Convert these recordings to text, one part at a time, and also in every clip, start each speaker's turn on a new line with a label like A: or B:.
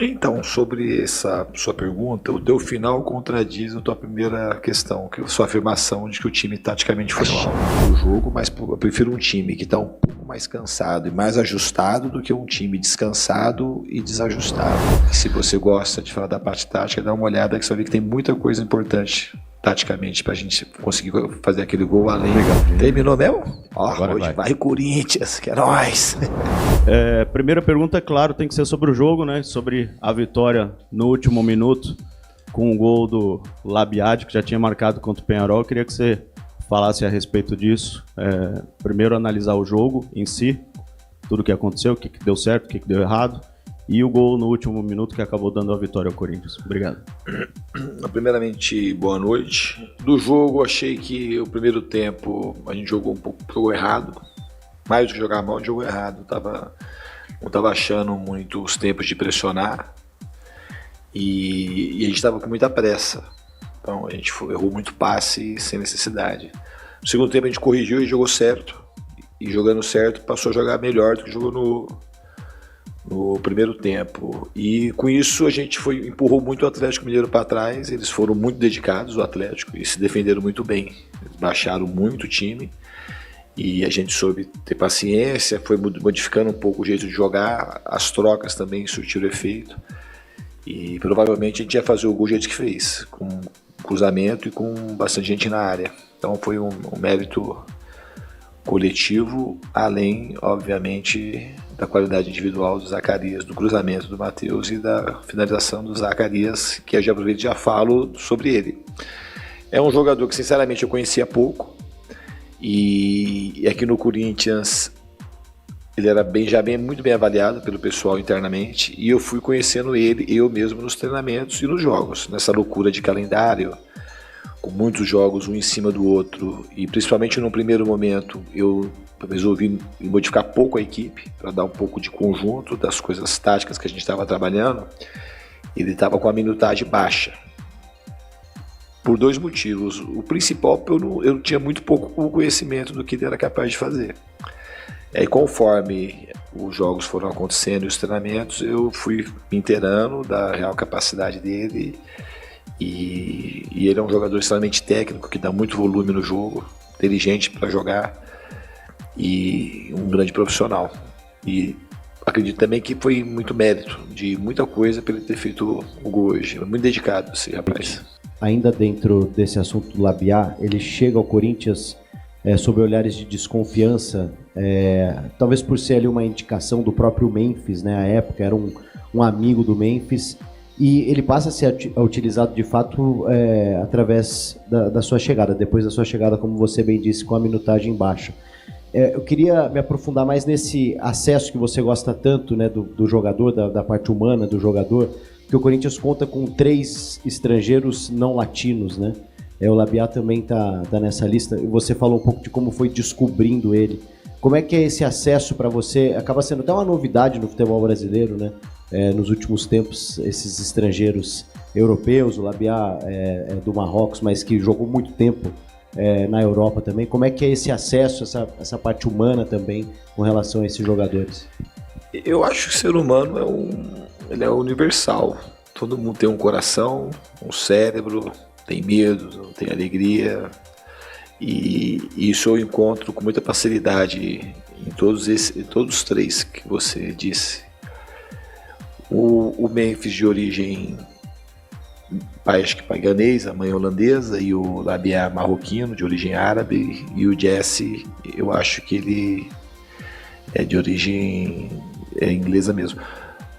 A: Então, sobre essa sua pergunta, o teu final contradiz a tua primeira questão, que a sua afirmação de que o time taticamente foi mal no jogo, mas eu prefiro um time que está um pouco mais cansado e mais ajustado do que um time descansado e desajustado. Se você gosta de falar da parte tática, dá uma olhada que você vai ver que tem muita coisa importante taticamente pra gente conseguir fazer aquele gol além. Legal. Terminou mesmo? Ó,
B: Agora
A: hoje vai Corinthians, que é nóis.
B: Primeira pergunta, é claro, tem que ser sobre o jogo, né? Sobre a vitória no último minuto, com o gol do Labiad, que já tinha marcado contra o Peñarol. Eu queria que você falasse a respeito disso. Primeiro, analisar o jogo em si, tudo o que aconteceu, o que deu certo, o que deu errado, e o gol no último minuto que acabou dando a vitória ao Corinthians. Obrigado.
A: Primeiramente, boa noite. Do jogo, achei que o primeiro tempo a gente jogou um pouco errado. Mais do que jogar mal, jogou errado. Não estava achando muito os tempos de pressionar. E a gente estava com muita pressa. Então a gente errou muito passe sem necessidade. No segundo tempo a gente corrigiu e jogou certo. E jogando certo, passou a jogar melhor do que jogou no primeiro tempo. E com isso a gente empurrou muito o Atlético Mineiro para trás. Eles foram muito dedicados, o Atlético, e se defenderam muito bem. Eles baixaram muito o time e a gente soube ter paciência, foi modificando um pouco o jeito de jogar. As trocas também surtiram efeito e provavelmente a gente ia fazer o gol do jeito que fez, com cruzamento e com bastante gente na área. Então foi um mérito coletivo, além, obviamente, da qualidade individual do Zacarias, do cruzamento do Matheus e da finalização do Zacarias, que eu já aproveito e já falo sobre ele. É um jogador que, sinceramente, eu conhecia pouco, e aqui no Corinthians ele era muito bem avaliado pelo pessoal internamente, e eu fui conhecendo ele, eu mesmo, nos treinamentos e nos jogos, nessa loucura de calendário, com muitos jogos um em cima do outro, e principalmente no primeiro momento eu resolvi modificar pouco a equipe para dar um pouco de conjunto das coisas táticas que a gente estava trabalhando. Ele estava com a minutagem baixa por dois motivos. O principal, eu tinha muito pouco conhecimento do que ele era capaz de fazer. E aí, conforme os jogos foram acontecendo e os treinamentos, eu fui me inteirando da real capacidade dele. E ele é um jogador extremamente técnico, que dá muito volume no jogo, inteligente para jogar e um grande profissional. E acredito também que foi muito mérito de muita coisa para ele ter feito o gol hoje. Muito dedicado esse rapaz.
C: Ainda dentro desse assunto do Labiá, ele chega ao Corinthians sob olhares de desconfiança, talvez por ser ali uma indicação do próprio Memphis, né? À época era um amigo do Memphis. E ele passa a ser utilizado de fato através da sua chegada, depois da sua chegada, como você bem disse, com a minutagem baixa. Eu queria me aprofundar mais nesse acesso que você gosta tanto, né, do jogador, da parte humana do jogador, que o Corinthians conta com 3 estrangeiros não latinos, né? O Labiá também tá nessa lista, e você falou um pouco de como foi descobrindo ele. Como é que é esse acesso para você? Acaba sendo até uma novidade no futebol brasileiro, né? Nos últimos tempos, esses estrangeiros europeus, o Labiá do Marrocos, mas que jogou muito tempo na Europa também. Como é que é esse acesso, essa parte humana também com relação a esses jogadores?
A: Eu acho que o ser humano ele é universal. Todo mundo tem um coração, um cérebro, tem medo, tem alegria. E isso eu encontro com muita facilidade em todos os 3 que você disse. O Memphis, de origem acho que paganesa, mãe holandesa, e o Labiá marroquino, de origem árabe, e o Jesse, eu acho que ele é de origem inglesa mesmo,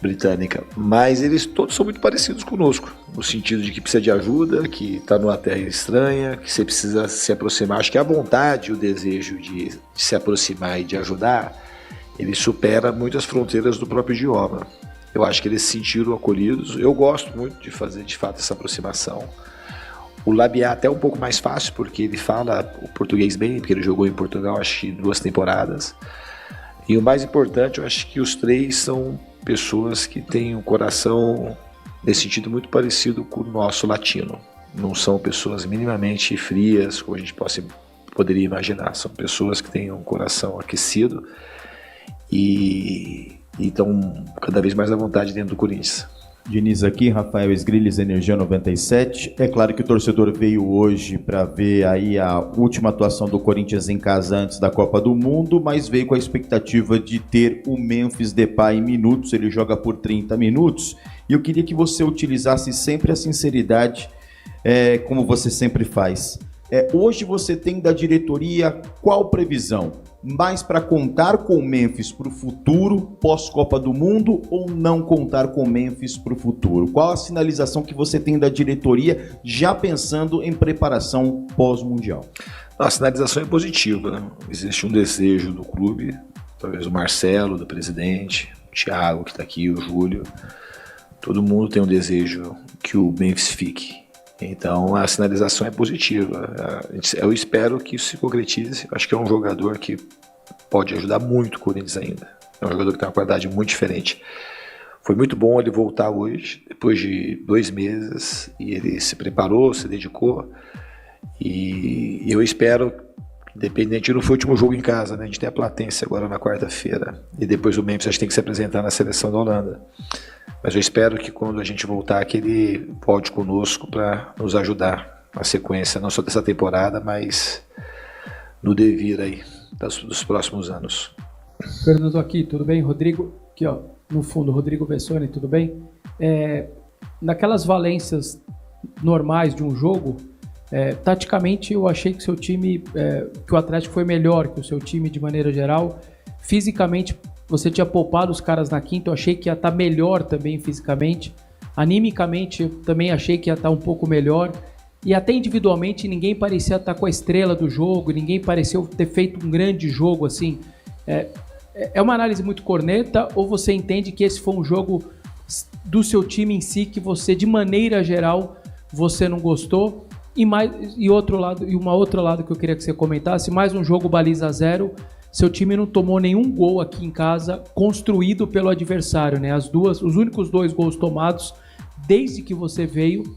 A: britânica. Mas eles todos são muito parecidos conosco, no sentido de que precisa de ajuda, que está numa terra estranha, que você precisa se aproximar. Acho que a vontade, o desejo de se aproximar e de ajudar, ele supera muitas fronteiras do próprio idioma. Eu acho que eles se sentiram acolhidos. Eu gosto muito de fazer, de fato, essa aproximação. O Labiá até um pouco mais fácil, porque ele fala o português bem, porque ele jogou em Portugal, acho que 2 temporadas. E o mais importante, eu acho que os 3 são pessoas que têm um coração, nesse sentido, muito parecido com o nosso latino. Não são pessoas minimamente frias, como a gente poderia imaginar. São pessoas que têm um coração aquecido e estão cada vez mais à vontade dentro do Corinthians.
D: Diniz aqui, Rafael Esgrilles, Energia 97. É claro que o torcedor veio hoje para ver aí a última atuação do Corinthians em casa antes da Copa do Mundo, mas veio com a expectativa de ter o Memphis Depay em minutos, ele joga por 30 minutos, e eu queria que você utilizasse sempre a sinceridade, como você sempre faz. Hoje você tem da diretoria qual previsão? Mais para contar com o Memphis para o futuro, pós-Copa do Mundo, ou não contar com o Memphis para o futuro? Qual a sinalização que você tem da diretoria, já pensando em preparação pós-Mundial?
A: A sinalização é positiva, né? Existe um desejo do clube, talvez o Marcelo, do presidente, o Thiago, que está aqui, o Júlio. Todo mundo tem um desejo que o Memphis fique. Então a sinalização é positiva. Eu espero que isso se concretize. Acho que é um jogador que pode ajudar muito o Corinthians ainda. É um jogador que tem uma qualidade muito diferente. Foi muito bom ele voltar hoje, depois de 2 meses, e ele se preparou, se dedicou. E eu espero, independente, não foi o último jogo em casa, né? A gente tem a Platense agora na quarta-feira. E depois o Memphis tem que se apresentar na seleção da Holanda. Mas eu espero que quando a gente voltar, que ele volte conosco para nos ajudar na sequência, não só dessa temporada, mas no devir aí dos próximos anos.
E: Fernando aqui, tudo bem? Rodrigo, aqui ó, no fundo, Rodrigo Vessone, tudo bem? Naquelas valências normais de um jogo, taticamente eu achei que seu time, que o Atlético foi melhor que o seu time de maneira geral. Fisicamente, você tinha poupado os caras na quinta, eu achei que ia estar melhor também fisicamente. Animicamente, eu também achei que ia estar um pouco melhor. E até individualmente, ninguém parecia estar com a estrela do jogo, ninguém pareceu ter feito um grande jogo, assim. É uma análise muito corneta, ou você entende que esse foi um jogo do seu time em si, que você, de maneira geral, você não gostou? E uma outro lado que eu queria que você comentasse, mais um jogo baliza 0, seu time não tomou nenhum gol aqui em casa construído pelo adversário, né? Os únicos 2 gols tomados desde que você veio,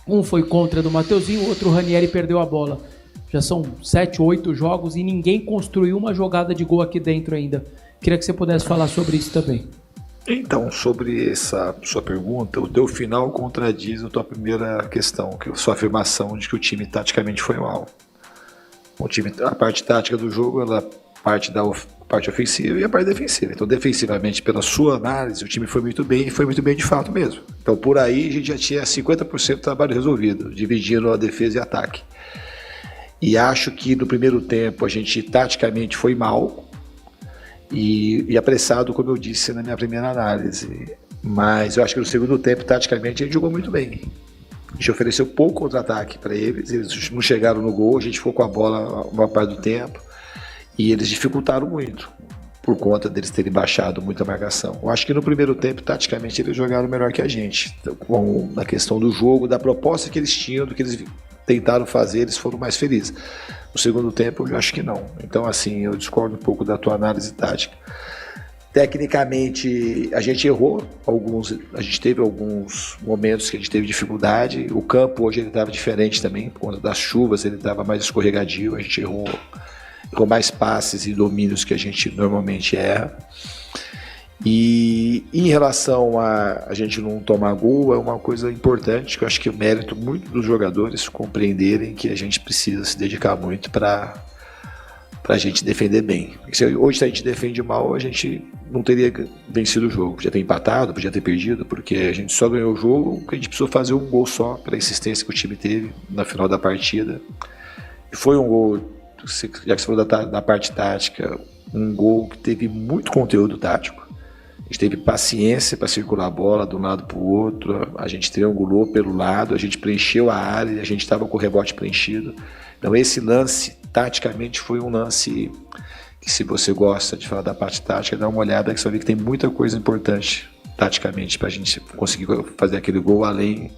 E: um foi contra do Mateuzinho, o outro o Ranieri perdeu a bola. Já são 7, 8 jogos e ninguém construiu uma jogada de gol aqui dentro ainda. Queria que você pudesse falar sobre isso também.
A: Então, sobre essa sua pergunta, o teu final contradiz a tua primeira questão, que é a sua afirmação de que o time taticamente foi mal. A parte tática do jogo, ela parte da parte ofensiva e a parte defensiva. Então, defensivamente, pela sua análise, o time foi muito bem e foi muito bem de fato mesmo. Então, por aí, a gente já tinha 50% do trabalho resolvido, dividindo a defesa e ataque. E acho que no primeiro tempo a gente taticamente foi mal e apressado, como eu disse na minha primeira análise. Mas eu acho que no segundo tempo, taticamente, a gente jogou muito bem. A gente ofereceu pouco contra-ataque para eles não chegaram no gol, a gente ficou com a bola uma parte do tempo. E eles dificultaram muito, por conta deles terem baixado muito a marcação. Eu acho que no primeiro tempo, taticamente, eles jogaram melhor que a gente. Então, na questão do jogo, da proposta que eles tinham, do que eles tentaram fazer, eles foram mais felizes. No segundo tempo, eu acho que não. Então, assim, eu discordo um pouco da tua análise tática. Tecnicamente, a gente errou a gente teve alguns momentos que a gente teve dificuldade. O campo hoje ele estava diferente também, por conta das chuvas, ele estava mais escorregadio, a gente errou com mais passes e domínios que a gente normalmente erra. E em relação a gente não tomar gol, é uma coisa importante, que eu acho que é mérito muito dos jogadores compreenderem que a gente precisa se dedicar muito para a gente defender bem. Hoje, se a gente defende mal, a gente não teria vencido o jogo. Podia ter empatado, podia ter perdido, porque a gente só ganhou o jogo porque a gente precisou fazer um gol só, pela insistência que o time teve na final da partida. E foi um gol, já que você falou da parte tática, um gol que teve muito conteúdo tático. A gente teve paciência para circular a bola de um lado para o outro, a gente triangulou pelo lado, a gente preencheu a área, a gente estava com o rebote preenchido. Então esse lance, taticamente, foi um lance que, se você gosta de falar da parte tática, dá uma olhada que você vai ver que tem muita coisa importante taticamente para a gente conseguir fazer aquele gol, além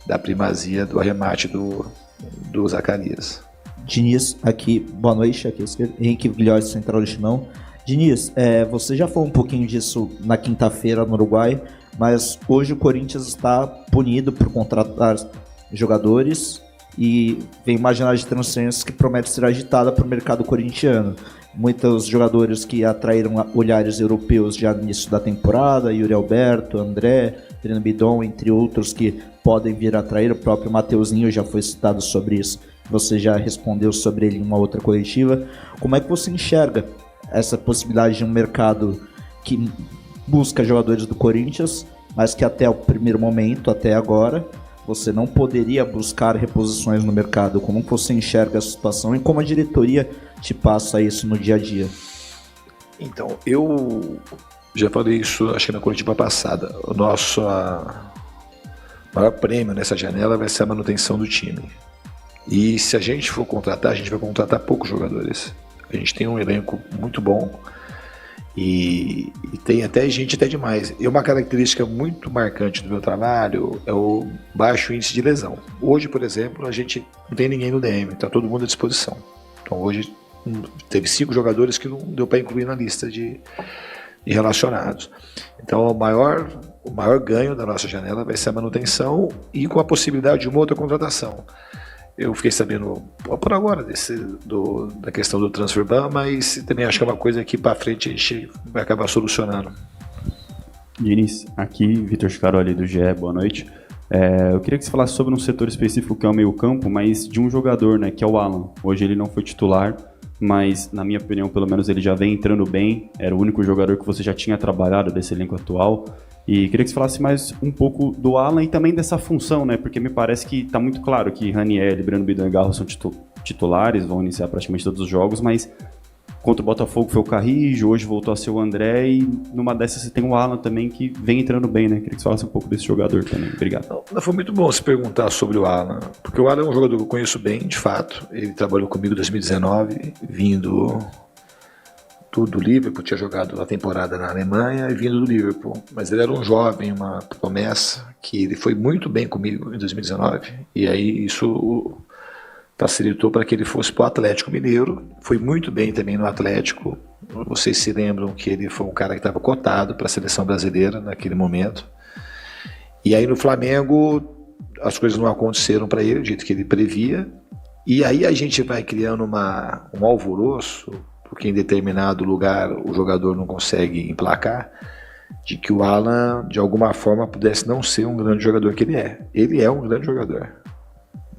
A: da primazia do arremate do Zacarias.
F: Diniz, aqui, boa noite, aqui Henrique Vilhós, Central do Chimão. Diniz, você já falou um pouquinho disso na quinta-feira no Uruguai, mas hoje o Corinthians está punido por contratar jogadores e vem uma janela de transferências que promete ser agitada para o mercado corintiano. muitos jogadores que atraíram olhares europeus já no início da temporada, Yuri Alberto, André, Breno Bidon, entre outros que podem vir a atrair, o próprio Mateuzinho já foi citado sobre isso, você já respondeu sobre ele em uma outra coletiva. Como é que você enxerga essa possibilidade de um mercado que busca jogadores do Corinthians, mas que até o primeiro momento, até agora, você não poderia buscar reposições no mercado? Como você enxerga a situação e como a diretoria te passa isso no dia a dia?
A: Então, eu já falei isso, acho que na coletiva passada. O nosso maior prêmio nessa janela vai ser a manutenção do time. E se a gente for contratar, a gente vai contratar poucos jogadores. A gente tem um elenco muito bom e tem até gente até demais. E uma característica muito marcante do meu trabalho é o baixo índice de lesão. Hoje, por exemplo, a gente não tem ninguém no DM, está todo mundo à disposição. Então hoje teve 5 jogadores que não deu para incluir na lista de relacionados. Então o maior ganho da nossa janela vai ser a manutenção e com a possibilidade de uma outra contratação. Eu fiquei sabendo por agora da questão do transfer ban, mas também acho que é uma coisa que para frente a gente vai acabar solucionando.
G: Diniz, aqui Vitor Scaroli do GE, boa noite. Eu queria que você falasse sobre um setor específico que é o meio-campo, mas de um jogador, né, que é o Alan. Hoje ele não foi titular, mas na minha opinião, pelo menos ele já vem entrando bem. Era o único jogador que você já tinha trabalhado desse elenco atual. E queria que você falasse mais um pouco do Alan e também dessa função, né? Porque me parece que está muito claro que Raniel, Breno Bidon e Garro são titulares, vão iniciar praticamente todos os jogos, mas contra o Botafogo foi o Carrijo, hoje voltou a ser o André e numa dessas você tem o Alan também que vem entrando bem, né? Queria que você falasse um pouco desse jogador também. Obrigado.
A: Não, foi muito bom se perguntar sobre o Alan, porque o Alan é um jogador que eu conheço bem, de fato. Ele trabalhou comigo em 2019, vindo do Liverpool, tinha jogado a temporada na Alemanha e vindo do Liverpool, mas ele era um jovem, uma promessa, que ele foi muito bem comigo em 2019, e aí isso facilitou para que ele fosse para o Atlético Mineiro, foi muito bem também no Atlético. Vocês se lembram que ele foi um cara que estava cotado para a seleção brasileira naquele momento, e aí no Flamengo as coisas não aconteceram para ele do jeito que ele previa, e aí a gente vai criando um alvoroço, porque em determinado lugar o jogador não consegue emplacar, de que o Alan, de alguma forma, pudesse não ser um grande jogador que ele é. Ele é um grande jogador.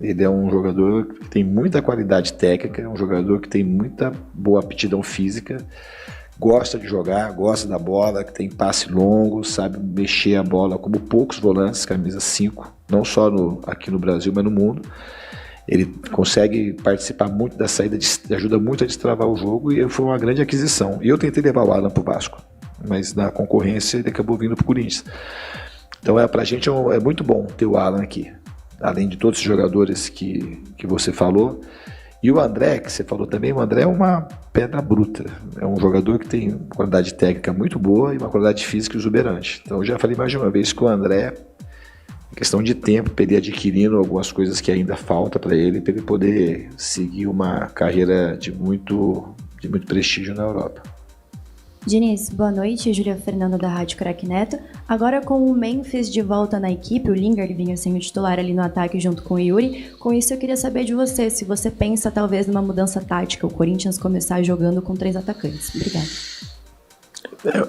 A: Ele é um jogador que tem muita qualidade técnica, é um jogador que tem muita boa aptidão física, gosta de jogar, gosta da bola, que tem passe longo, sabe mexer a bola como poucos volantes, camisa 5, não só aqui no Brasil, mas no mundo. Ele consegue participar muito da saída, ajuda muito a destravar o jogo e foi uma grande aquisição. E eu tentei levar o Alan para o Vasco, mas na concorrência ele acabou vindo para o Corinthians. Então pra gente é muito bom ter o Alan aqui, além de todos os jogadores que você falou. E o André, que você falou também, o André é uma pedra bruta. É um jogador que tem uma qualidade técnica muito boa e uma qualidade física exuberante. Então eu já falei mais de uma vez que o André, questão de tempo para ele adquirindo algumas coisas que ainda falta para ele poder seguir uma carreira de muito prestígio na Europa.
H: Diniz, boa noite, Júlia Fernanda da Rádio Craque Neto. Agora com o Memphis de volta na equipe, o Lingard vinha sendo titular ali no ataque junto com o Yuri. Com isso eu queria saber de você, se você pensa talvez numa mudança tática, o Corinthians começar jogando com 3 atacantes. Obrigada.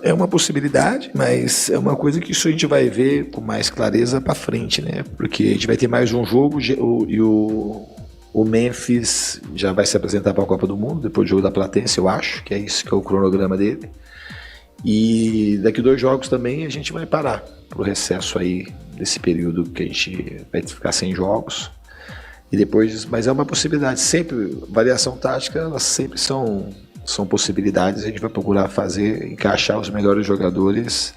A: É uma possibilidade, mas é uma coisa que isso a gente vai ver com mais clareza para frente, né? Porque a gente vai ter mais um jogo e o Memphis já vai se apresentar para a Copa do Mundo, depois do jogo da Platense, eu acho, que é isso que é o cronograma dele. E daqui 2 jogos também a gente vai parar para o recesso aí desse período que a gente vai ficar sem jogos. E depois, mas é uma possibilidade, sempre, variação tática, elas sempre são possibilidades, a gente vai procurar encaixar os melhores jogadores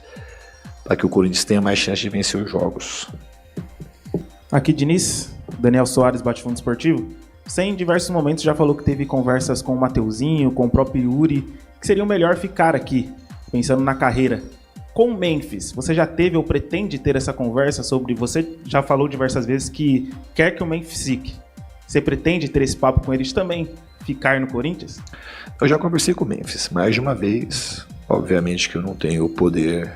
A: para que o Corinthians tenha mais chance de vencer os jogos.
I: Aqui, Diniz, Daniel Soares, Bate-Fundo Esportivo. Você em diversos momentos já falou que teve conversas com o Mateuzinho, com o próprio Yuri, que seria o melhor ficar aqui, pensando na carreira. Com o Memphis, você já teve ou pretende ter essa conversa sobre... Você já falou diversas vezes que quer que o Memphis fique. Você pretende ter esse papo com eles também? Ficar no Corinthians?
A: Eu já conversei com o Memphis mais de uma vez. Obviamente que eu não tenho o poder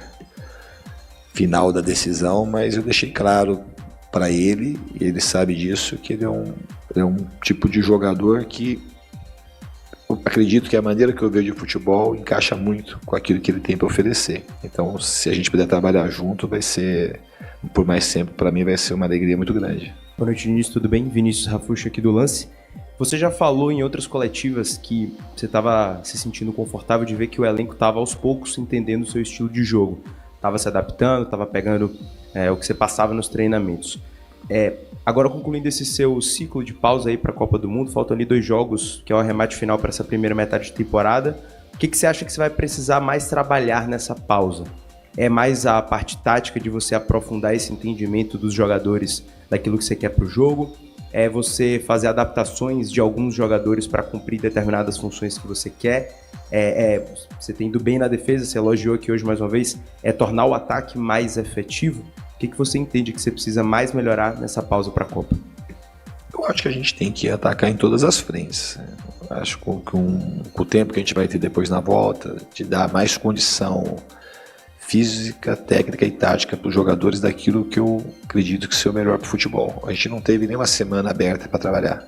A: final da decisão, mas eu deixei claro para ele, e ele sabe disso, que ele é um tipo de jogador que eu acredito que a maneira que eu vejo de futebol encaixa muito com aquilo que ele tem para oferecer. Então, se a gente puder trabalhar junto, vai ser, por mais tempo, para mim vai ser uma alegria muito grande.
J: Boa noite, Diniz, tudo bem? Vinícius Rafucci aqui do Lance. Você já falou em outras coletivas que você estava se sentindo confortável de ver que o elenco estava aos poucos entendendo o seu estilo de jogo. Estava se adaptando, estava pegando o que você passava nos treinamentos. Agora, concluindo esse seu ciclo de pausa aí para a Copa do Mundo, faltam ali 2 jogos, que é o arremate final para essa primeira metade de temporada. O que você acha que você vai precisar mais trabalhar nessa pausa? É mais a parte tática de você aprofundar esse entendimento dos jogadores daquilo que você quer para o jogo? É você fazer adaptações de alguns jogadores para cumprir determinadas funções que você quer? Você tem ido bem na defesa, você elogiou aqui hoje mais uma vez, é tornar o ataque mais efetivo? O que você entende que você precisa mais melhorar nessa pausa para a Copa?
A: Eu acho que a gente tem que atacar em todas as frentes. Acho que com o tempo que a gente vai ter depois na volta, de dar mais condição física, técnica e tática para os jogadores daquilo que eu acredito que seja o melhor para o futebol. A gente não teve nenhuma semana aberta para trabalhar.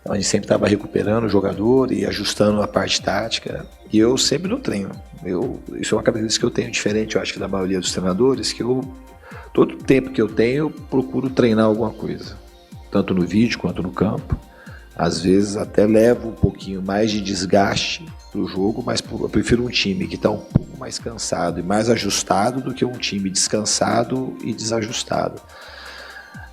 A: Então a gente sempre estava recuperando o jogador e ajustando a parte tática. E eu sempre no treino. Isso é uma característica que eu tenho diferente, eu acho que da maioria dos treinadores, que todo tempo que eu tenho, eu procuro treinar alguma coisa. Tanto no vídeo quanto no campo. Às vezes até levo um pouquinho mais de desgaste para o jogo, mas eu prefiro um time que está um pouco mais cansado e mais ajustado do que um time descansado e desajustado,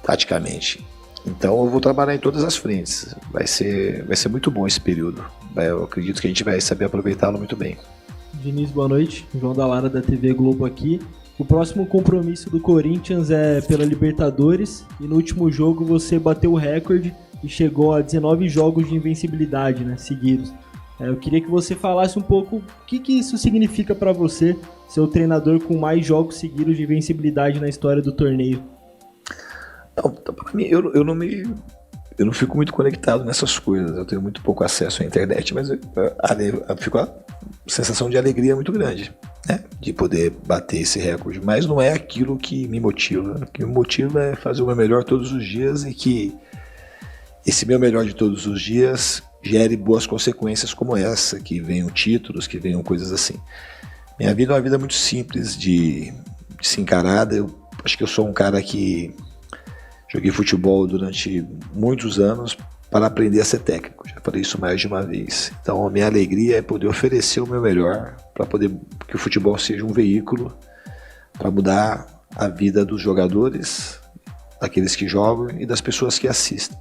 A: taticamente. Então eu vou trabalhar em todas as frentes. Vai ser muito bom esse período. Eu acredito que a gente vai saber aproveitá-lo muito bem.
K: Diniz, boa noite. João da Lara da TV Globo aqui. O próximo compromisso do Corinthians é pela Libertadores e no último jogo você bateu o recorde e chegou a 19 jogos de invencibilidade, né, seguidos. Eu queria que você falasse um pouco o que isso significa para você, ser o treinador com mais jogos seguidos de invencibilidade na história do torneio.
A: Não, para mim, eu não fico muito conectado nessas coisas. Eu tenho muito pouco acesso à internet, mas eu fico com a sensação de alegria muito grande, né? De poder bater esse recorde. Mas não é aquilo que me motiva. O que me motiva é fazer o meu melhor todos os dias e que esse meu melhor de todos os dias gere boas consequências como essa, que venham títulos, que venham coisas assim. Minha vida é uma vida muito simples de se encarar. Eu acho que eu sou um cara que joguei futebol durante muitos anos para aprender a ser técnico. Já falei isso mais de uma vez. Então a minha alegria é poder oferecer o meu melhor para poder que o futebol seja um veículo para mudar a vida dos jogadores, daqueles que jogam e das pessoas que assistem.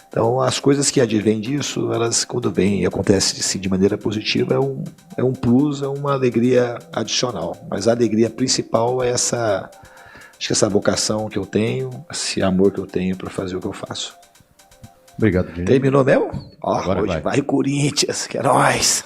A: Então as coisas que advêm disso, elas quando vêm e acontecem assim, de maneira positiva, é um plus, é uma alegria adicional. Mas a alegria principal é essa vocação que eu tenho, esse amor que eu tenho para fazer o que eu faço.
B: Obrigado, Diniz.
A: Terminou mesmo?
B: Agora
A: Hoje vai Corinthians, que é nóis!